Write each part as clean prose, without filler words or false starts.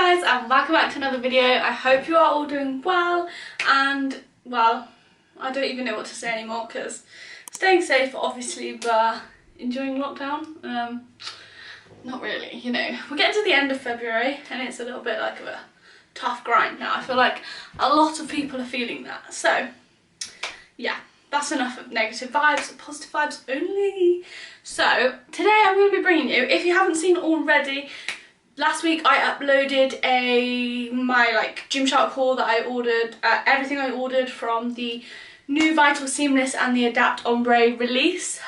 guys, and welcome back to another video. I hope you are all doing well, and well, I don't even know what to say anymore because staying safe obviously, but enjoying lockdown, not really, you know. We're getting to the end of February and it's a little bit like a tough grind now. I feel like a lot of people are feeling that, so yeah, that's enough of negative vibes, positive vibes only. So today I'm going to be bringing you, if you haven't seen already, last week I uploaded my Gymshark haul that I ordered, everything I ordered from the new Vital Seamless and the Adapt Ombre release.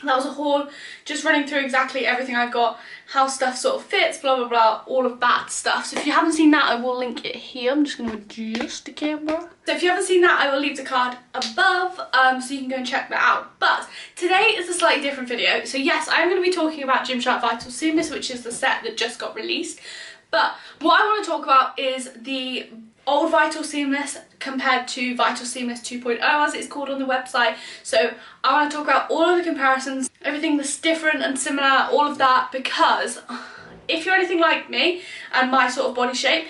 That was a haul, just running through exactly everything I got, how stuff sort of fits, blah blah blah, all of that stuff. So if you haven't seen that, I will link it here. I'm just going to adjust the camera. So if you haven't seen that, I will leave the card above, so you can go and check that out. But today is a slightly different video. So yes, I'm going to be talking about Gymshark Vital Seamless, which is the set that just got released. But what I want to talk about is the old Vital Seamless compared to Vital Seamless 2.0 as it's called on the website. So I want to talk about all of the comparisons, everything that's different and similar, all of that, because if you're anything like me and my sort of body shape,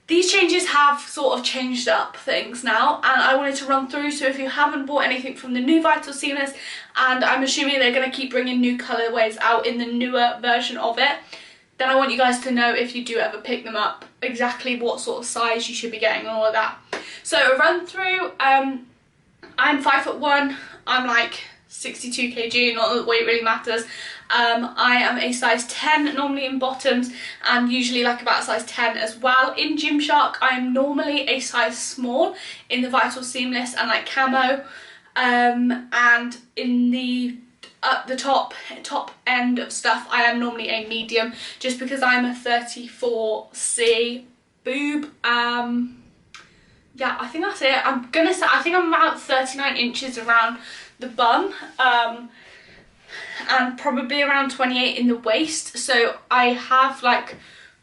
these changes have sort of changed up things now, and I wanted to run through. So if you haven't bought anything from the new Vital Seamless, and I'm assuming they're going to keep bringing new colourways out in the newer version of it, then I want you guys to know, if you do ever pick them up, exactly what sort of size you should be getting and all of that. So a run through, I'm 5'1", I'm like 62 kg, not that weight really matters. I am a size 10 normally in bottoms, and usually like about a size 10 as well. In Gymshark, I'm normally a size small in the Vital Seamless and like camo, and in the top end of stuff I am normally a medium, just because I'm a 34C boob. Yeah, I think that's it. I'm gonna say I think I'm about 39 inches around the bum, and probably around 28 in the waist, so I have like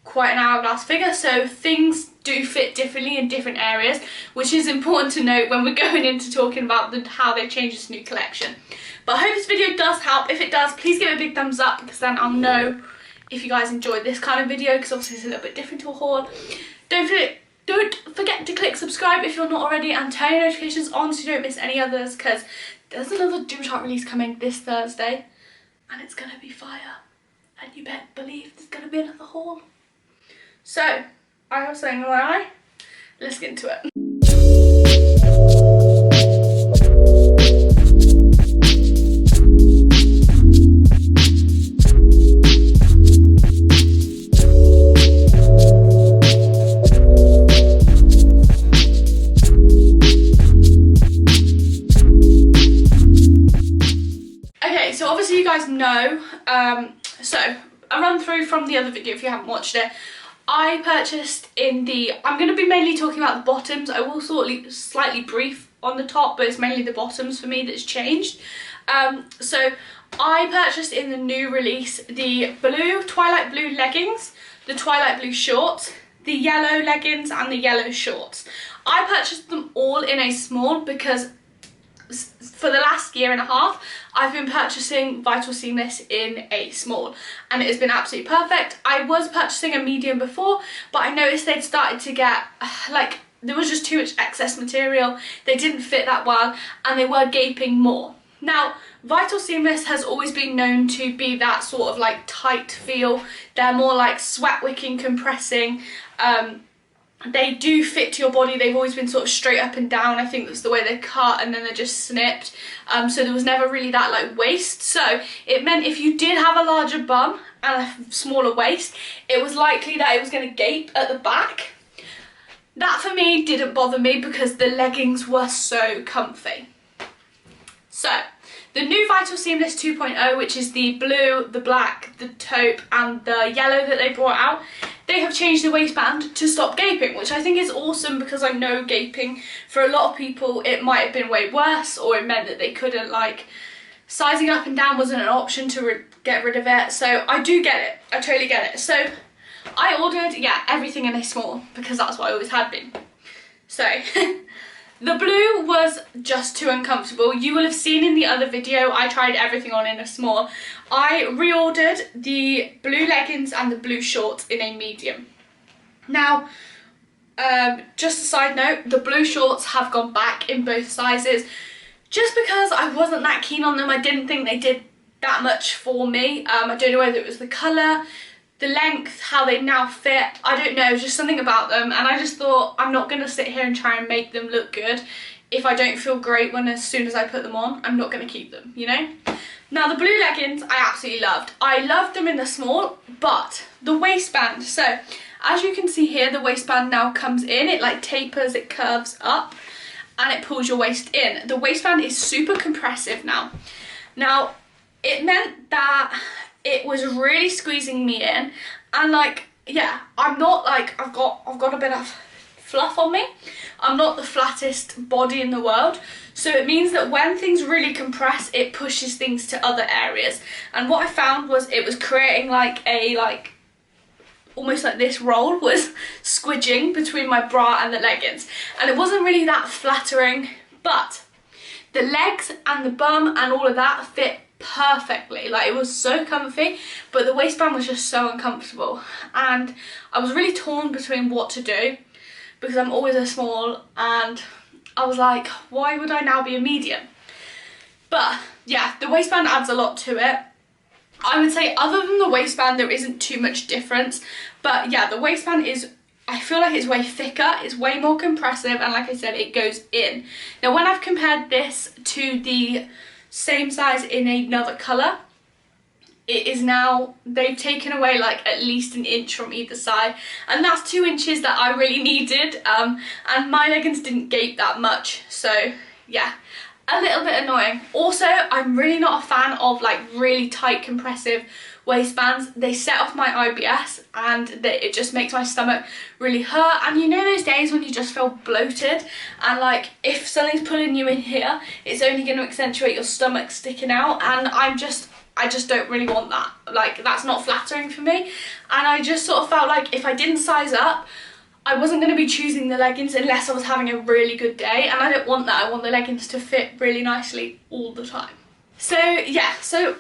quite an hourglass figure, so things do fit differently in different areas, which is important to note when we're going into talking about how they changed this new collection. But I hope this video does help. If it does, please give it a big thumbs up, because then I'll know if you guys enjoyed this kind of video, because obviously it's a little bit different to a haul. Don't forget to click subscribe if you're not already, and turn your notifications on so you don't miss any others, because there's another Gymshark release coming this Thursday and it's gonna be fire, and you better believe there's gonna be another haul. So I was saying why, let's get into it. Okay, so obviously you guys know, so a run through from the other video if you haven't watched it. I purchased in the, I'm going to be mainly talking about the bottoms. I will slightly brief on the top, but it's mainly the bottoms for me that's changed. So I purchased in the new release the twilight blue leggings, the twilight blue shorts, the yellow leggings and the yellow shorts. I purchased them all in a small because for the last year and a half I've been purchasing Vital Seamless in a small, and it has been absolutely perfect. I was purchasing a medium before, but I noticed they'd started to get like, there was just too much excess material, they didn't fit that well, and they were gaping more. Now Vital Seamless has always been known to be that sort of like tight feel. They're more like sweat wicking, compressing. They do fit to your body. They've always been sort of straight up and down. I think that's the way they're cut, and then they're just snipped. So there was never really that like waist. So it meant if you did have a larger bum and a smaller waist, it was likely that it was going to gape at the back. That for me didn't bother me because the leggings were so comfy. So the new Vital Seamless 2.0, which is the blue, the black, the taupe and the yellow that they brought out, they have changed the waistband to stop gaping, which I think is awesome, because I know gaping for a lot of people, it might have been way worse, or it meant that they couldn't, like, sizing up and down wasn't an option to get rid of it. So I do get it, I totally get it. So I ordered, yeah, everything in a small, because that's what I always had been. So The blue was just too uncomfortable. You will have seen in the other video, I tried everything on in a small. I reordered the blue leggings and the blue shorts in a medium. Now, just a side note, the blue shorts have gone back in both sizes just because I wasn't that keen on them. I didn't think they did that much for me. I don't know whether it was the colour, the length, how they now fit, I don't know, just something about them, and I just thought I'm not going to sit here and try and make them look good if I don't feel great when as soon as I put them on. I'm not going to keep them, you know? Now the blue leggings I absolutely loved. I loved them in the small, but the waistband, so as you can see here, the waistband now comes in, it like tapers, it curves up, and it pulls your waist in. The waistband is super compressive now. Now, it meant that it was really squeezing me in, and like, yeah, I'm not like, I've got a bit of fluff on me. I'm not the flattest body in the world, so it means that when things really compress, it pushes things to other areas. And what I found was it was creating like a almost like this roll was squidging between my bra and the leggings, and it wasn't really that flattering, but the legs and the bum and all of that fit perfectly. Like, it was so comfy, but the waistband was just so uncomfortable, and I was really torn between what to do because I'm always a small, and I was like, why would I now be a medium? But yeah, the waistband adds a lot to it. I would say other than the waistband there isn't too much difference, but yeah, the waistband is, I feel like it's way thicker, it's way more compressive, and like I said, it goes in. Now when I've compared this to the same size in another colour, it is now, they've taken away like at least an inch from either side, and that's 2 inches that I really needed, and my leggings didn't gape that much, so yeah, a little bit annoying. Also, I'm really not a fan of like really tight compressive waistbands. They set off my IBS, and it just makes my stomach really hurt. And you know those days when you just feel bloated, and like if something's pulling you in here, it's only going to accentuate your stomach sticking out, and I just don't really want that. Like, that's not flattering for me, and I just sort of felt like if I didn't size up, I wasn't going to be choosing the leggings unless I was having a really good day, and I don't want that. I want the leggings to fit really nicely all the time. So yeah, so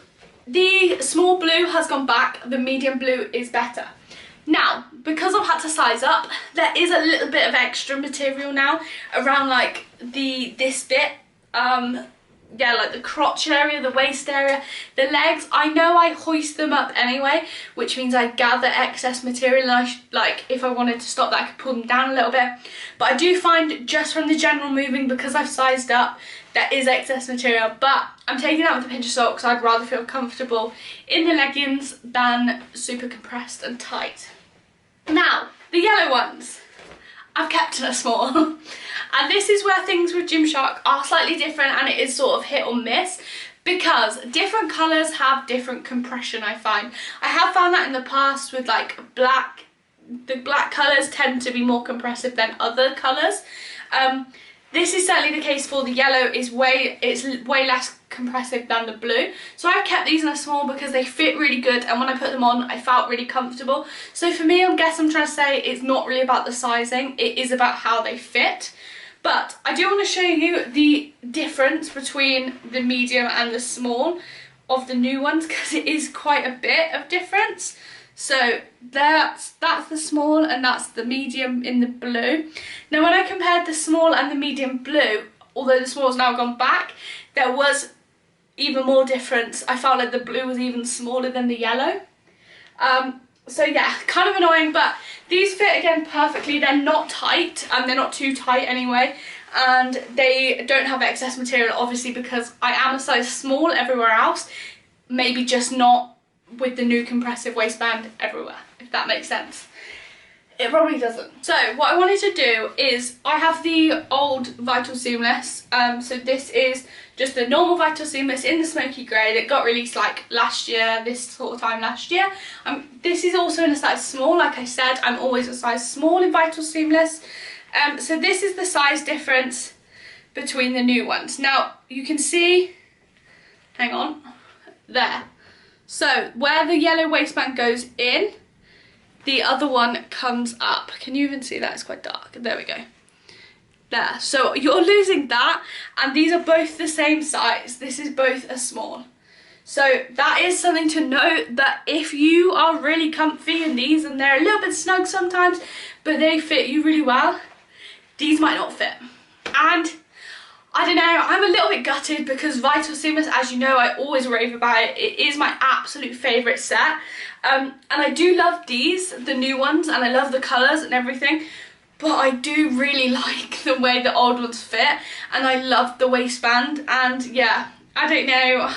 the small blue has gone back, the medium blue is better. Now, because I've had to size up, there is a little bit of extra material now around like this bit. Yeah, like the crotch area, the waist area, the legs. I know I hoist them up anyway, which means I gather excess material, and like if I wanted to stop that, I could pull them down a little bit. But I do find just from the general moving, because I've sized up, there is excess material, but I'm taking that with a pinch of salt because I'd rather feel comfortable in the leggings than super compressed and tight. Now, the yellow ones, I've kept in a small. And this is where things with Gymshark are slightly different, and it is sort of hit or miss because different colours have different compression, I find. I have found that in the past with like black. The black colours tend to be more compressive than other colours. This is certainly the case for the yellow. It's way less compressive than the blue. So I've kept these in a small because they fit really good, and when I put them on I felt really comfortable. So for me, I guess I'm trying to say it's not really about the sizing, it is about how they fit. But I do want to show you the difference between the medium and the small of the new ones, because it is quite a bit of difference. So that's the small, and that's the medium in the blue. Now when I compared the small and the medium blue, although the small's now gone back, there was even more difference. I felt like the blue was even smaller than the yellow. So yeah, kind of annoying, but these fit again perfectly. They're not tight, and they're not too tight anyway, and they don't have excess material, obviously, because I am a size small everywhere else, maybe just not with the new compressive waistband everywhere, if that makes sense. It probably doesn't. So what I wanted to do is, I have the old Vital Seamless, so this is just the normal Vital Seamless in the smoky grey that got released like last year, this sort of time last year. This is also in a size small. Like I said, I'm always a size small in Vital Seamless. So this is the size difference between the new ones. Now you can see, hang on, there. So where the yellow waistband goes in, the other one comes up. Can you even see that? It's quite dark. There we go. There. So you're losing that, and these are both the same size. This is both a small. So that is something to note, that if you are really comfy in these and they're a little bit snug sometimes, but they fit you really well, these might not fit. And I don't know, I'm a little bit gutted because Vital Seamless, as you know, I always rave about it. It is my absolute favourite set. And I do love these, the new ones, and I love the colours and everything. But I do really like the way the old ones fit, and I love the waistband. And yeah, I don't know.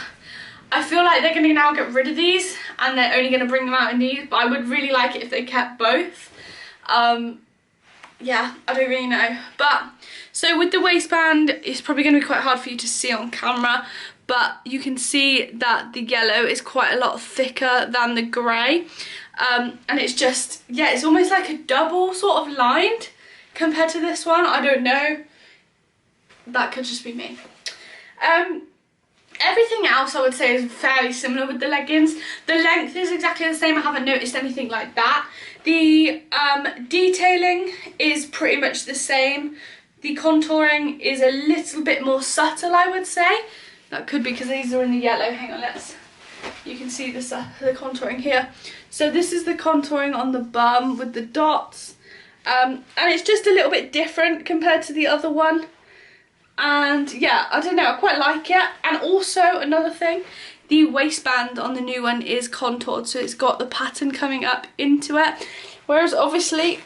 I feel like they're going to now get rid of these and they're only going to bring them out in these, but I would really like it if they kept both. Yeah, I don't really know. But so with the waistband, it's probably going to be quite hard for you to see on camera, but you can see that the yellow is quite a lot thicker than the grey. And it's just, yeah, it's almost like a double sort of lined compared to this one. I don't know. That could just be me. Everything else I would say is fairly similar with the leggings. The length is exactly the same. I haven't noticed anything like that. The detailing is pretty much the same. The contouring is a little bit more subtle, I would say. That could be because these are in the yellow. Hang on, you can see the contouring here. So this is the contouring on the bum with the dots. And it's just a little bit different compared to the other one. And yeah, I don't know, I quite like it. And also another thing, the waistband on the new one is contoured, so it's got the pattern coming up into it. Whereas obviously,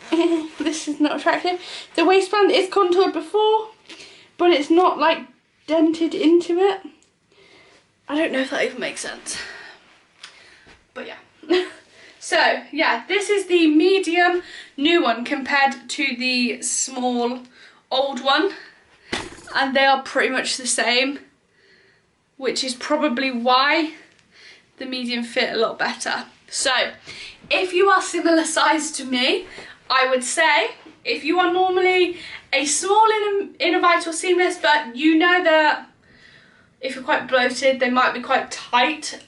this is not attractive. The waistband is contoured before, but it's not like dented into it. I don't know if that even makes sense. But yeah. So yeah, this is the medium new one compared to the small old one. And they are pretty much the same, which is probably why the medium fit a lot better. So if you are similar size to me, I would say if you are normally a small in a Vital Seamless, but you know that if you're quite bloated, they might be quite tight,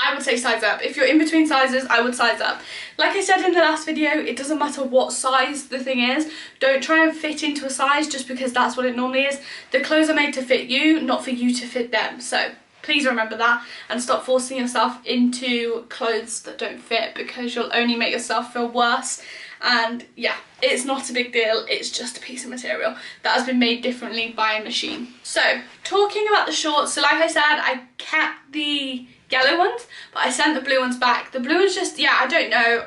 I would say size up. If you're in between sizes, I would size up. Like I said in the last video, it doesn't matter what size the thing is. Don't try and fit into a size just because that's what it normally is. The clothes are made to fit you, not for you to fit them. So please remember that and stop forcing yourself into clothes that don't fit, because you'll only make yourself feel worse. And yeah, it's not a big deal. It's just a piece of material that has been made differently by a machine. So talking about the shorts, so like I said, I kept the yellow ones, but I sent the blue ones back. The blue ones just, yeah, I don't know.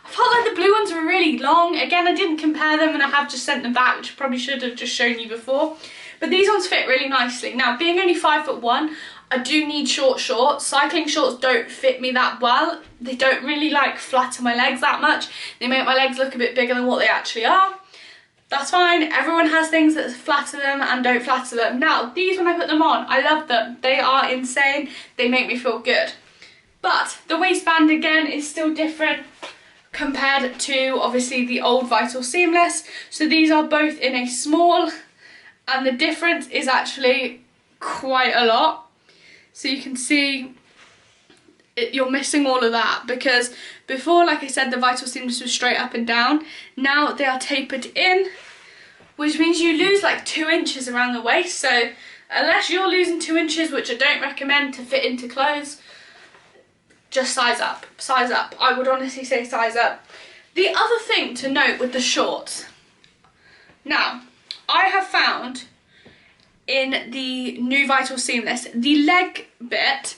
I felt like the blue ones were really long. Again, I didn't compare them and I have just sent them back, which I probably should have just shown you before. But these ones fit really nicely. Now, being only 5'1", I do need short shorts. Cycling shorts don't fit me that well. They don't really like flatter my legs that much. They make my legs look a bit bigger than what they actually are. That's fine. Everyone has things that flatter them and don't flatter them. Now, these, when I put them on, I love them. They are insane. They make me feel good. But the waistband, again, is still different compared to, obviously, the old Vital Seamless. So these are both in a small, and the difference is actually quite a lot. So you can see you're missing all of that, because before, like I said, the Vital Seamless was straight up and down. Now they are tapered in, which means you lose like 2 inches around the waist. So unless you're losing 2 inches, which I don't recommend to fit into clothes, just size up. Size up. I would honestly say size up. The other thing to note with the shorts, now I have found in the new Vital Seamless, the leg bit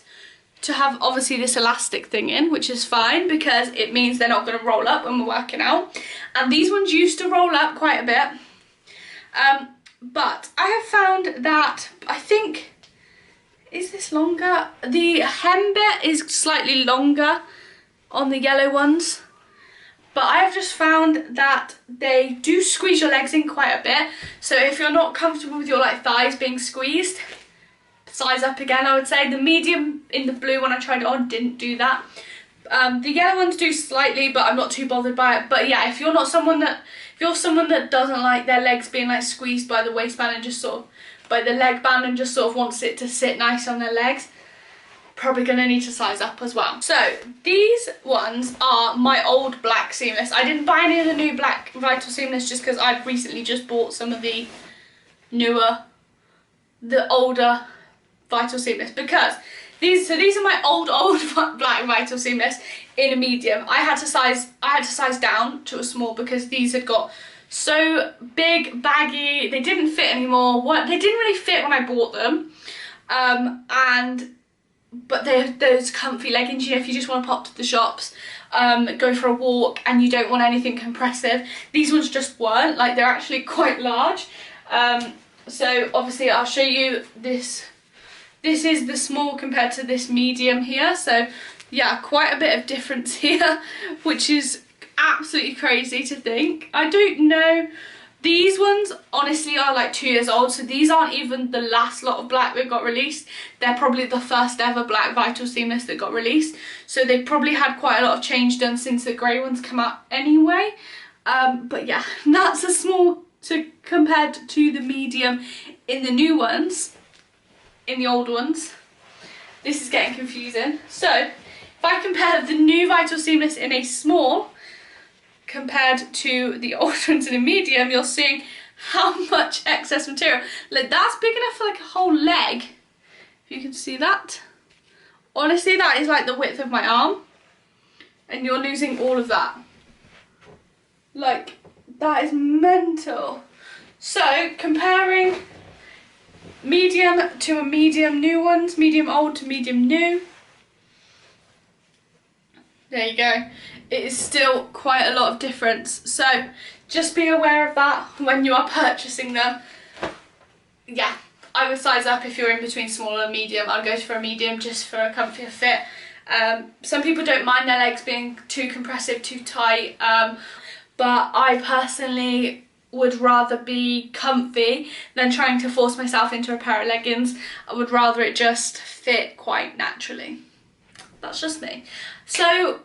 to have obviously this elastic thing in, which is fine because it means they're not going to roll up when we're working out. And these ones used to roll up quite a bit. But I have found that, I think, is this longer? The hem bit is slightly longer on the yellow ones. But I have just found that they do squeeze your legs in quite a bit. So if you're not comfortable with your like thighs being squeezed, size up again, I would say. The medium in the blue when I tried it on didn't do that. The yellow ones do slightly, but I'm not too bothered by it. But yeah, if you're someone that doesn't like their legs being like squeezed by the waistband and just sort of by the leg band and just sort of wants it to sit nice on their legs, probably gonna need to size up as well. So these ones are my old black seamless. I didn't buy any of the new black Vital Seamless just because I've recently just bought some of the older Vital Seamless, because these are my old black Vital Seamless in a medium. I had to size down to a small because these had got so big, baggy, they didn't fit anymore. They didn't really fit when I bought them, but they're those comfy leggings, you know, if you just want to pop to the shops, go for a walk and you don't want anything compressive. These ones just weren't, like, they're actually quite large. So obviously I'll show you this. This is the small compared to this medium here, so yeah, quite a bit of difference here, which is absolutely crazy to think. I don't know, these ones honestly are like 2 years old, so these aren't even the last lot of black that got released. They're probably the first ever black Vital Seamless that got released, so they probably had quite a lot of change done since the grey ones come out anyway. But yeah, that's a small compared to the medium in the new ones. In the old ones, this is getting confusing. So if I compare the new Vital Seamless in a small compared to the old ones in a medium, you're seeing how much excess material. Like, that's big enough for like a whole leg, if you can see that. Honestly, that is like the width of my arm, and you're losing all of that. Like, that is mental. So comparing medium to a medium new ones, medium old to medium new, there you go. It is still quite a lot of difference, so just be aware of that when you are purchasing them. Yeah, I would size up if you're in between small and medium. I'd go for a medium just for a comfier fit. Some people don't mind their legs being too compressive, too tight, but I personally would rather be comfy than trying to force myself into a pair of leggings. I would rather it just fit quite naturally. That's just me. So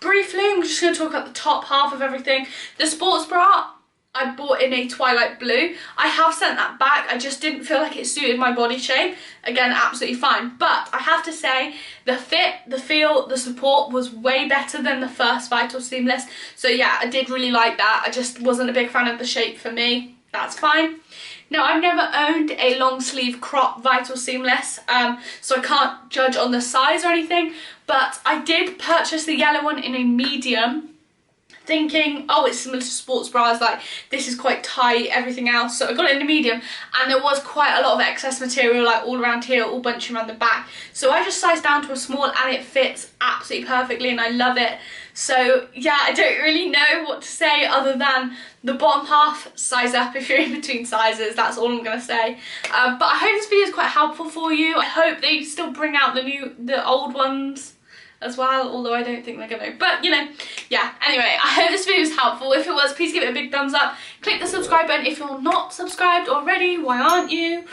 briefly, I'm just going to talk about the top half of everything. The sports bra I bought in a twilight blue. I have sent that back. I just didn't feel like it suited my body shape. Again, absolutely fine. But I have to say, the fit, the feel, the support was way better than the first Vital Seamless. So yeah, I did really like that. I just wasn't a big fan of the shape for me. That's fine. Now, I've never owned a long sleeve crop Vital Seamless, so I can't judge on the size or anything, but I did purchase the yellow one in a medium, thinking, oh, it's similar to sports bras, like this is quite tight, everything else. So I got it in a medium, and there was quite a lot of excess material, like all around here, all bunching around the back. So I just sized down to a small, and it fits absolutely perfectly, and I love it. So yeah, I don't really know what to say other than the bottom half, size up if you're in between sizes. That's all I'm gonna say. But I hope this video is quite helpful for you. I hope they still bring out the old ones as well, although I don't think they're gonna, but you know, yeah. Anyway, I hope this video was helpful. If it was, please give it a big thumbs up. Click the subscribe button if you're not subscribed already. Why aren't you?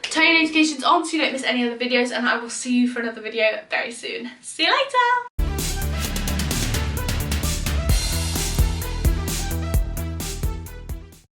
Turn your notifications on so you don't miss any other videos, and I will see you for another video very soon. See you later.